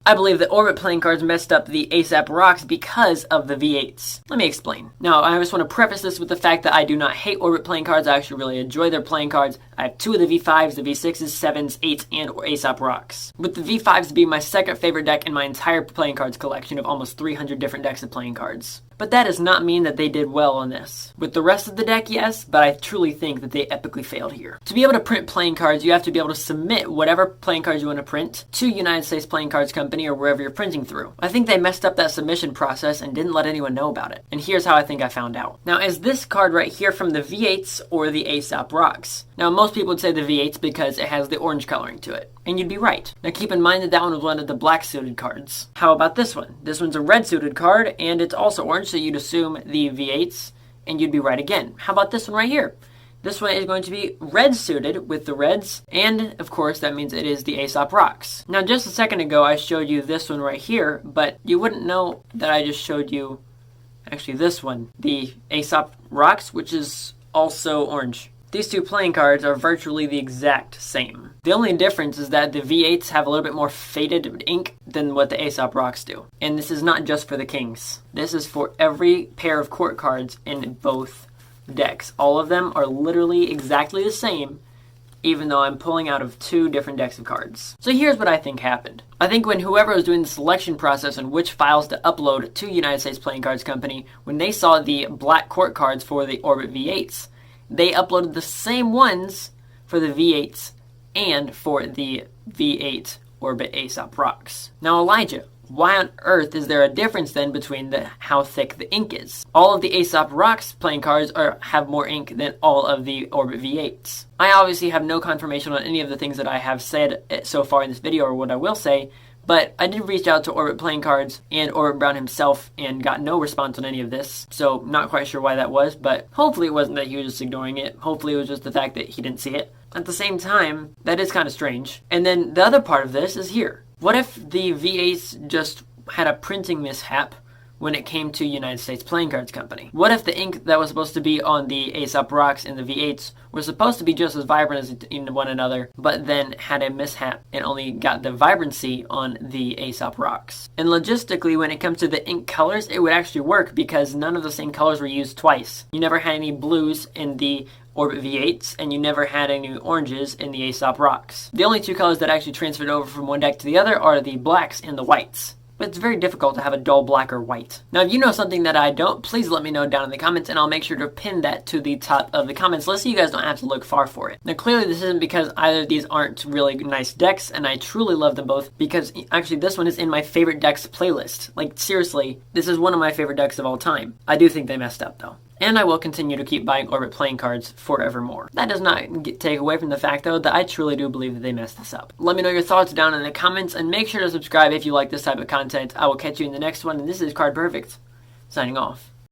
I believe that Orbit playing cards messed up the Aesop rocks because of the V8s. Let me explain. Now, I just want to preface this with the fact that I do not hate Orbit playing cards. I actually really enjoy their playing cards. I have 2 of the V5s, the V6s, 7s, 8s, and Aesop rocks. With the V5s being my second favorite deck in my entire playing cards collection of almost 300 different decks of playing cards. But that does not mean that they did well on this. With the rest of the deck, yes, but I truly think that they epically failed here. To be able to print playing cards, you have to be able to submit whatever playing cards you want to print to United States Playing Cards Company or wherever you're printing through. I think they messed up that submission process and didn't let anyone know about it. And here's how I think I found out. Now, is this card right here from the V8s or the Aesop rocks? Now, most people would say the V8s because it has the orange coloring to it. And you'd be right. Now, keep in mind that that one was one of the black suited cards. How about this one? This one's a red suited card and it's also orange, so you'd assume the V8s and you'd be right again. How about this one right here? This one is going to be red suited with the reds, and of course that means it is the Aesop rocks. Now, just a second ago I showed you this one right here, but you wouldn't know that I just showed you actually this one, the Aesop rocks, which is also orange. These two playing cards are virtually the exact same. The only difference is that the V8s have a little bit more faded ink than what the Aesop rocks do. And this is not just for the kings. This is for every pair of court cards in both decks. All of them are literally exactly the same, even though I'm pulling out of 2 different decks of cards. So here's what I think happened. I think when whoever was doing the selection process on which files to upload to United States Playing Cards Company, when they saw the black court cards for the Orbit V8s, they uploaded the same ones for the V8s and for the V8 Orbit Aesop rocks. Now, Elijah, why on earth is there a difference then between how thick the ink is? All of the Aesop rocks playing cards have more ink than all of the Orbit V8s. I obviously have no confirmation on any of the things that I have said so far in this video or what I will say, but I did reach out to Orbit Playing Cards and Orbit Brown himself and got no response on any of this. So not quite sure why that was, but hopefully it wasn't that he was just ignoring it. Hopefully it was just the fact that he didn't see it. At the same time, that is kind of strange. And then the other part of this is here. What if the V8s just had a printing mishap when it came to United States Playing Cards Company? What if the ink that was supposed to be on the Aesop rocks and the V8s were supposed to be just as vibrant as in one another, but then had a mishap and only got the vibrancy on the Aesop rocks? And logistically, when it comes to the ink colors, it would actually work because none of the same colors were used twice. You never had any blues in the Orbit V8s, and you never had any oranges in the Aesop rocks. The only 2 colors that actually transferred over from one deck to the other are the blacks and the whites. But it's very difficult to have a dull black or white. Now, if you know something that I don't, please let me know down in the comments, and I'll make sure to pin that to the top of the comments list so you guys don't have to look far for it. Now, clearly this isn't because either of these aren't really nice decks, and I truly love them both, because actually this one is in my favorite decks playlist. Like, seriously, this is one of my favorite decks of all time. I do think they messed up, though. And I will continue to keep buying Orbit playing cards forevermore. That does not take away from the fact, though, that I truly do believe that they messed this up. Let me know your thoughts down in the comments, and make sure to subscribe if you like this type of content. I will catch you in the next one, and this is Card Perfect, signing off.